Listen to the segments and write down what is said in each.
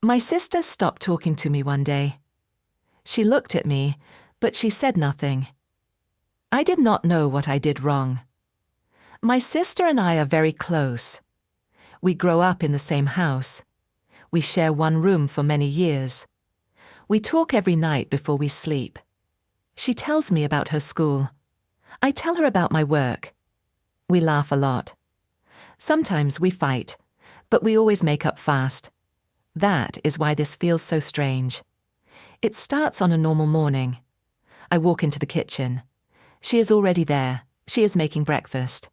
My sister stopped talking to me one day. She looked at me, but she said nothing. I did not know what I did wrong. My sister and I are very close. We grow up in the same house. We share one room for many years. We talk every night before we sleep. She tells me about her school. I tell her about my work. We laugh a lot. Sometimes we fight, but we always make up fast. That is why this feels so strange. It starts on a normal morning. I walk into the kitchen. She is already there. She is making breakfast.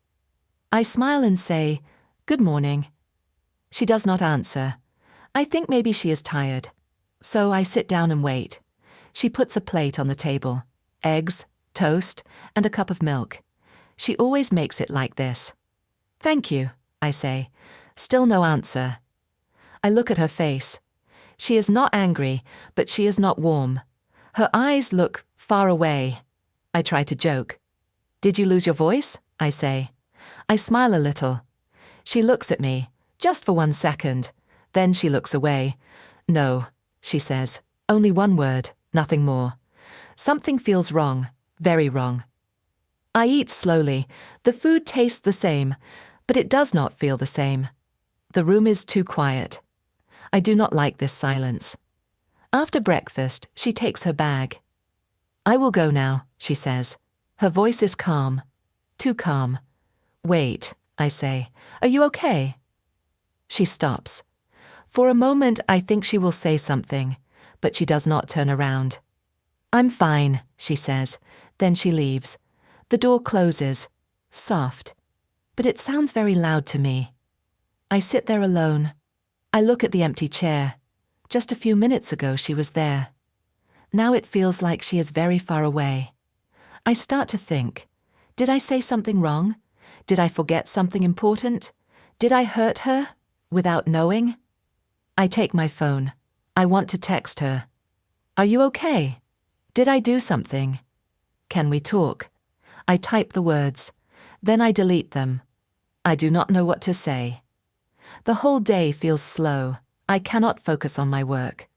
I smile and say, "Good morning." She does not answer. I think maybe she is tired. So I sit down and wait. She puts a plate on the table, eggs, toast, and a cup of milk. She always makes it like this. "Thank you," I say. Still no answer. I look at her face. She is not angry, but she is not warm. Her eyes look far away. I try to joke. "Did you lose your voice?" I say. I smile a little. She looks at me, just for 1 second. Then she looks away. "No," she says. "Only one word, nothing more. Something feels wrong, very wrong." I eat slowly. The food tastes the same, but it does not feel the same. The room is too quiet. I do not like this silence. After breakfast, she takes her bag. "I will go now," she says. Her voice is calm. Too calm. "Wait," I say. "Are you okay?" She stops. For a moment, I think she will say something, but she does not turn around. "I'm fine," she says. Then she leaves. The door closes. Soft. But it sounds very loud to me. I sit there alone. I look at the empty chair. Just a few minutes ago she was there. Now it feels like she is very far away. I start to think, did I say something wrong? Did I forget something important? Did I hurt her without knowing? I take my phone. I want to text her. "Are you okay? Did I do something? Can we talk?" I type the words. Then I delete them. I do not know what to say. The whole day feels slow. I cannot focus on my work.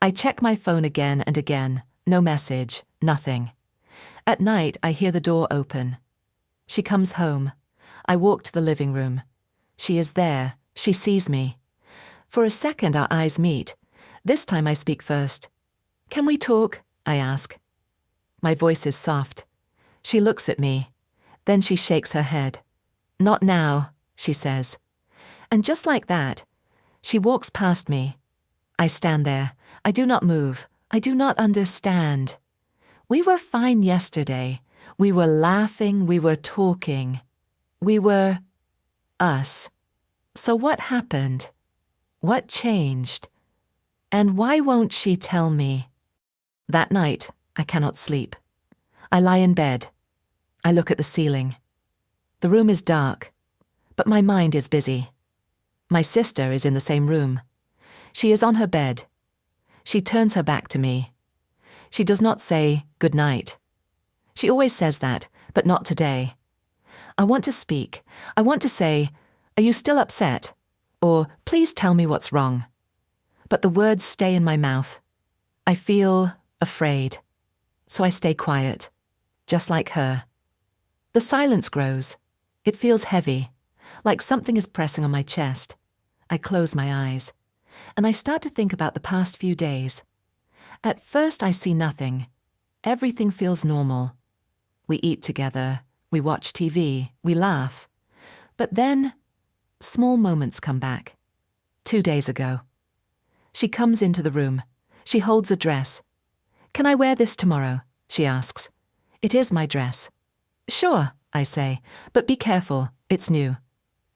I check my phone again and again. No message, nothing. At night, I hear the door open. She comes home. I walk to the living room. She is there. She sees me. For a second, our eyes meet. This time I speak first. "Can we talk?" I ask. My voice is soft. She looks at me. Then she shakes her head. "Not now," she says. And just like that, she walks past me. I stand there. I do not move. I do not understand. We were fine yesterday. We were laughing. We were talking. We were us. So what happened? What changed? And why won't she tell me? That night, I cannot sleep. I lie in bed. I look at the ceiling. The room is dark, but my mind is busy. My sister is in the same room. She is on her bed. She turns her back to me. She does not say good night. She always says that, but not today. I want to speak. I want to say, "Are you still upset?" Or, "Please tell me what's wrong." But the words stay in my mouth. I feel afraid. So I stay quiet, just like her. The silence grows. It feels heavy, like something is pressing on my chest. I close my eyes, and I start to think about the past few days. At first I see nothing. Everything feels normal. We eat together, we watch TV, we laugh. But then, small moments come back. 2 days ago. She comes into the room. She holds a dress. "Can I wear this tomorrow?" she asks. It is my dress. "Sure," I say, "but be careful, it's new."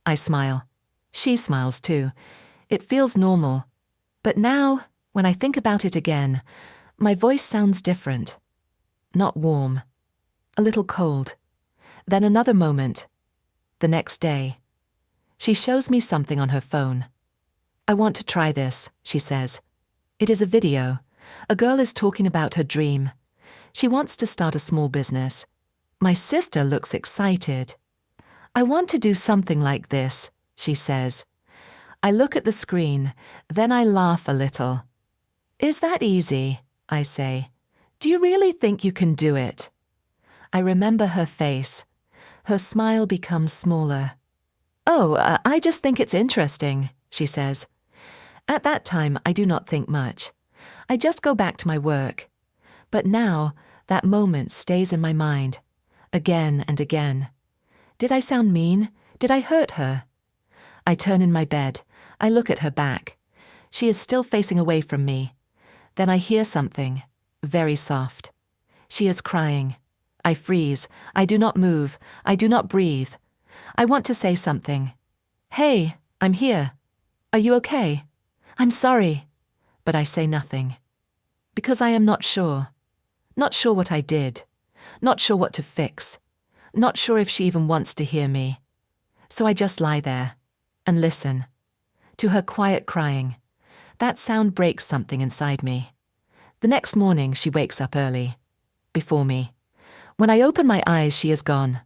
I smile. She smiles too. It feels normal. But now, when I think about it again, my voice sounds different. Not warm. A little cold. Then another moment. The next day. She shows me something on her phone. "I want to try this," she says. It is a video. A girl is talking about her dream. She wants to start a small business. My sister looks excited. "I want to do something like this," she says. I look at the screen, then I laugh a little. Is that easy? I say. Do you really think you can do it? I remember her face. Her smile becomes smaller. Oh, I just think it's interesting, she says. At that time, I do not think much. I just go back to my work. But now, that moment stays in my mind, again and again. Did I sound mean? Did I hurt her? I turn in my bed. I look at her back. She is still facing away from me. Then I hear something, very soft. She is crying. I freeze. I do not move. I do not breathe. I want to say something. Hey, I'm here. Are you okay? I'm sorry. But I say nothing. Because I am not sure. Not sure what I did. Not sure what to fix. Not sure if she even wants to hear me. So I just lie there and listen to her quiet crying. That sound breaks something inside me. The next morning she wakes up early, before me. When I open my eyes, she is gone.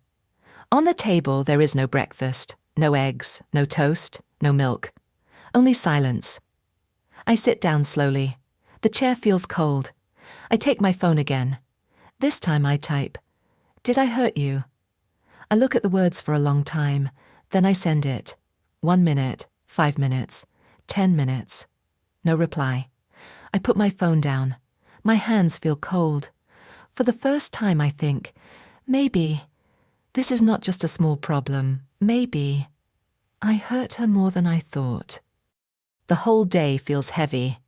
On the table there is no breakfast, no eggs, no toast, no milk. Only silence. I sit down slowly. The chair feels cold. I take my phone again. This time I type, "Did I hurt you?" I look at the words for a long time. Then I send it. 1 minute, 5 minutes, 10 minutes. No reply. I put my phone down. My hands feel cold. For the first time I think, maybe this is not just a small problem. Maybe I hurt her more than I thought. The whole day feels heavy.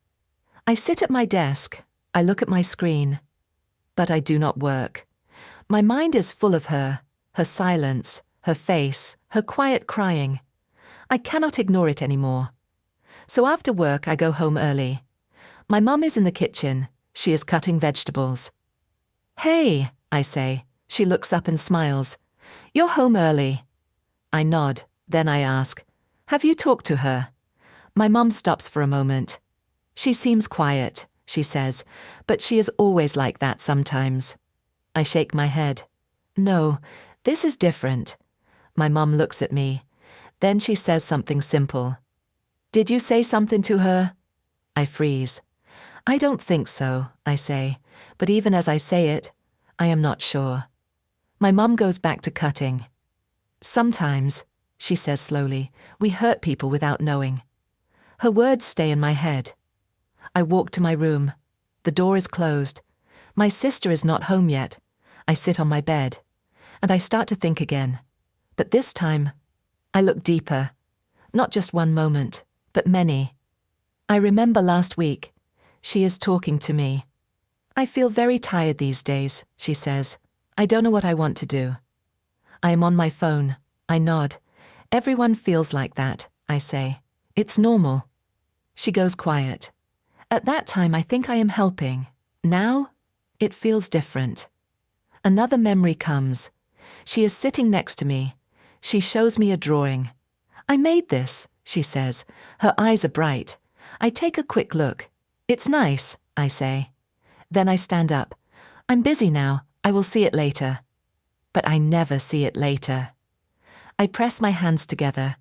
I sit at my desk. I look at my screen. But I do not work. My mind is full of her silence, her face, her quiet crying. I cannot ignore it anymore. So after work I go home early. My mum is in the kitchen. She is cutting vegetables. "Hey," I say. She looks up and smiles. "You're home early." I nod. Then I ask, "Have you talked to her?" My mum stops for a moment. "She seems quiet," she says, "but she is always like that sometimes." I shake my head. "No, this is different." My mum looks at me. Then she says something simple. "Did you say something to her?" I freeze. "I don't think so," I say, but even as I say it, I am not sure. My mum goes back to cutting. "Sometimes," she says slowly, "we hurt people without knowing." Her words stay in my head. I walk to my room. The door is closed. My sister is not home yet. I sit on my bed. And I start to think again. But this time, I look deeper. Not just one moment, but many. I remember last week. She is talking to me. "I feel very tired these days," she says. "I don't know what I want to do." I am on my phone. I nod. "Everyone feels like that," I say. "It's normal." She goes quiet. At that time I think I am helping. Now, it feels different. Another memory comes. She is sitting next to me. She shows me a drawing. "I made this," she says. Her eyes are bright. I take a quick look. "It's nice," I say. Then I stand up. "I'm busy now. I will see it later." But I never see it later. I press my hands together.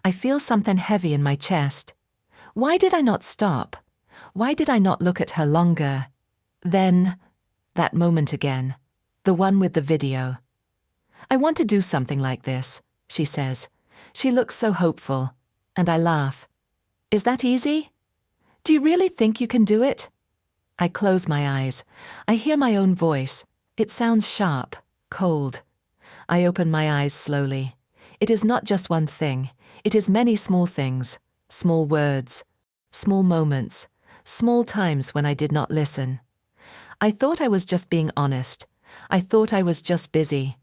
I feel something heavy in my chest. Why did I not stop? Why did I not look at her longer? Then, that moment again. The one with the video. "I want to do something like this," she says. She looks so hopeful. And I laugh. "Is that easy? Do you really think you can do it?" I close my eyes. I hear my own voice. It sounds sharp, cold. I open my eyes slowly. It is not just one thing. It is many small things, small words, small moments, small times when I did not listen. I thought I was just being honest. I thought I was just busy.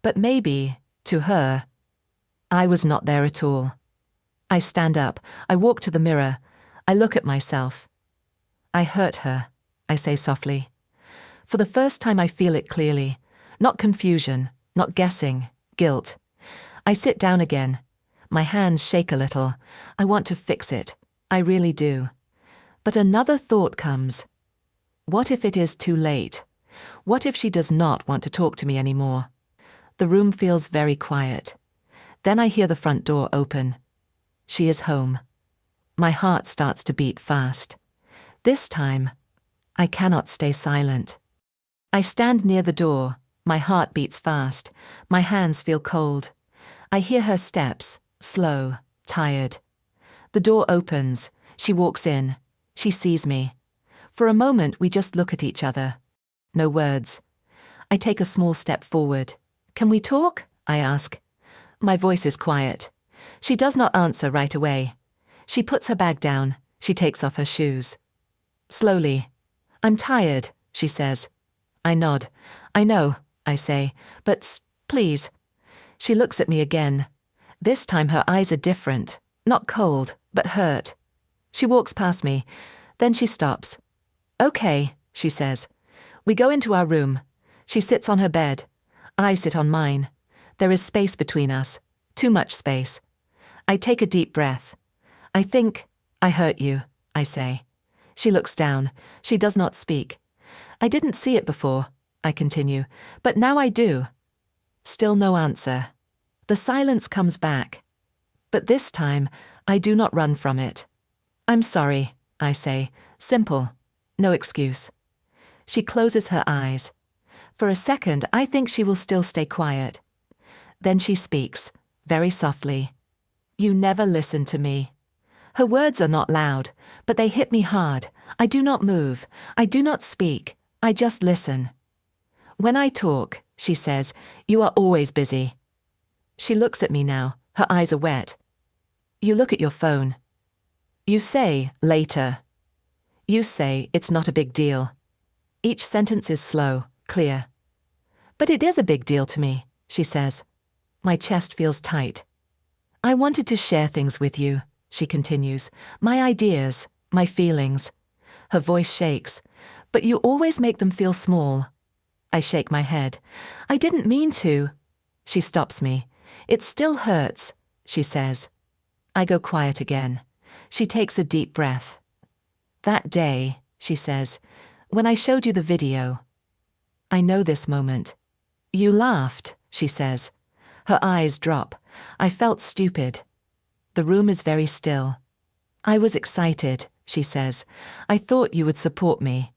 But maybe, to her, I was not there at all. I stand up. I walk to the mirror. I look at myself. "I hurt her," I say softly. For the first time I feel it clearly. Not confusion, not guessing, guilt. I sit down again. My hands shake a little. I want to fix it. I really do. But another thought comes. What if it is too late? What if she does not want to talk to me anymore? The room feels very quiet. Then I hear the front door open. She is home. My heart starts to beat fast. This time, I cannot stay silent. I stand near the door. My heart beats fast. My hands feel cold. I hear her steps, slow, tired. The door opens. She walks in. She sees me. For a moment, we just look at each other. No words. I take a small step forward. Can we talk? I ask. My voice is quiet. She does not answer right away. She puts her bag down. She takes off her shoes. Slowly. I'm tired, she says. I nod. I know, I say, but please. She looks at me again. This time her eyes are different. Not cold, but hurt. She walks past me. Then she stops. Okay, she says. We go into our room. She sits on her bed. I sit on mine. There is space between us. Too much space. I take a deep breath. I think I hurt you, I say. She looks down. She does not speak. I didn't see it before, I continue, but now I do. Still no answer. The silence comes back. But this time, I do not run from it. I'm sorry, I say. Simple. No excuse. She closes her eyes. For a second, I think she will still stay quiet. Then she speaks, very softly. You never listen to me. Her words are not loud, but they hit me hard. I do not move. I do not speak. I just listen. When I talk, she says, you are always busy. She looks at me now. Her eyes are wet. You look at your phone. You say, later. You say, it's not a big deal. Each sentence is slow, clear. But it is a big deal to me, she says. My chest feels tight. I wanted to share things with you, she continues. My ideas, my feelings. Her voice shakes. But you always make them feel small. I shake my head. I didn't mean to. She stops me. It still hurts, she says. I go quiet again. She takes a deep breath. That day, she says, when I showed you the video. I know this moment. You laughed, she says. Her eyes drop. I felt stupid. The room is very still. I was excited, she says. I thought you would support me.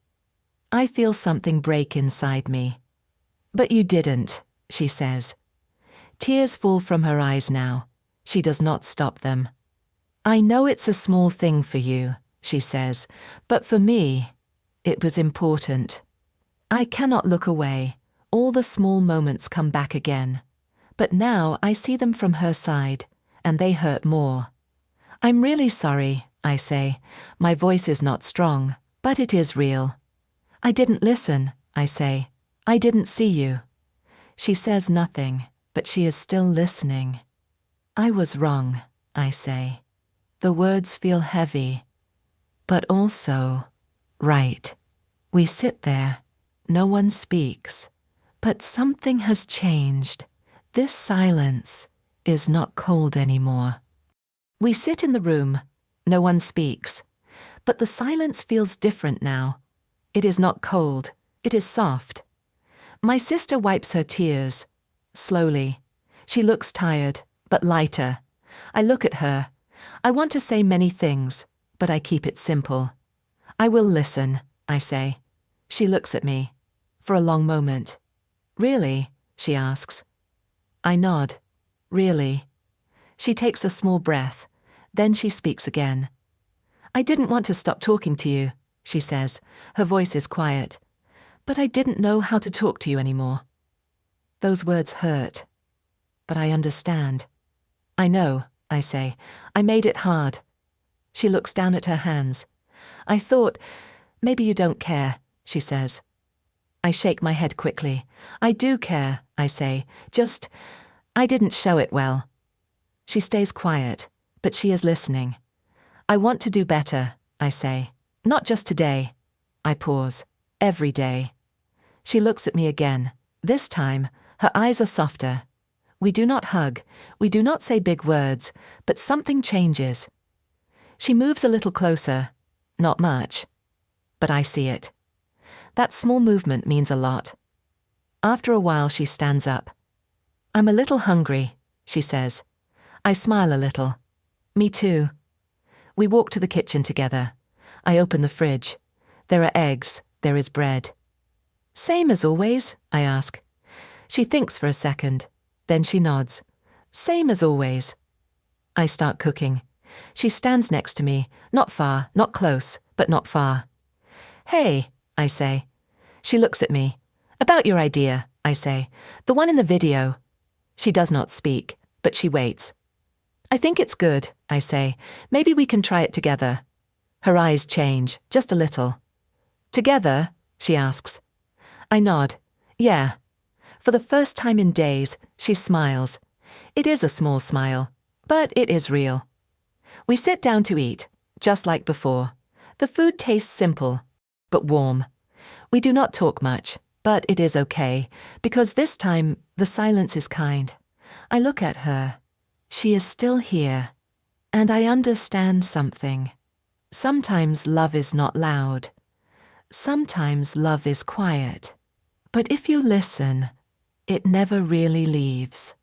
I feel something break inside me. But you didn't, she says. Tears fall from her eyes now. She does not stop them. I know it's a small thing for you, she says, but for me, it was important. I cannot look away. All the small moments come back again. But now I see them from her side, and they hurt more. I'm really sorry, I say. My voice is not strong, but it is real. I didn't listen, I say. I didn't see you. She says nothing, but she is still listening. I was wrong, I say. The words feel heavy, but also right. We sit there. No one speaks. But something has changed. This silence is not cold anymore. We sit in the room. No one speaks. But the silence feels different now. It is not cold. It is soft. My sister wipes her tears. Slowly. She looks tired, but lighter. I look at her. I want to say many things, but I keep it simple. I will listen, I say. She looks at me. For a long moment. Really? She asks. I nod. Really? She takes a small breath. Then she speaks again. I didn't want to stop talking to you, she says. Her voice is quiet. But I didn't know how to talk to you anymore. Those words hurt. But I understand. I know, I say. I made it hard. She looks down at her hands. I thought, maybe you don't care, she says. I shake my head quickly. I do care, I say. Just, I didn't show it well. She stays quiet, but she is listening. I want to do better, I say. Not just today. I pause. Every day. She looks at me again. This time, her eyes are softer. We do not hug. We do not say big words, but something changes. She moves a little closer. Not much. But I see it. That small movement means a lot. After a while, she stands up. I'm a little hungry, she says. I smile a little. Me too. We walk to the kitchen together. I open the fridge. There are eggs. There is bread. Same as always? I ask. She thinks for a second. Then she nods. Same as always. I start cooking. She stands next to me, not far, not close, but not far. Hey, I say. She looks at me. About your idea, I say. The one in the video. She does not speak, but she waits. I think it's good, I say. Maybe we can try it together. Her eyes change, just a little. Together? She asks. I nod. Yeah. For the first time in days, she smiles. It is a small smile, but it is real. We sit down to eat, just like before. The food tastes simple, but warm. We do not talk much, but it is okay, because this time the silence is kind. I look at her. She is still here, and I understand something. Sometimes love is not loud. Sometimes love is quiet. But if you listen, it never really leaves.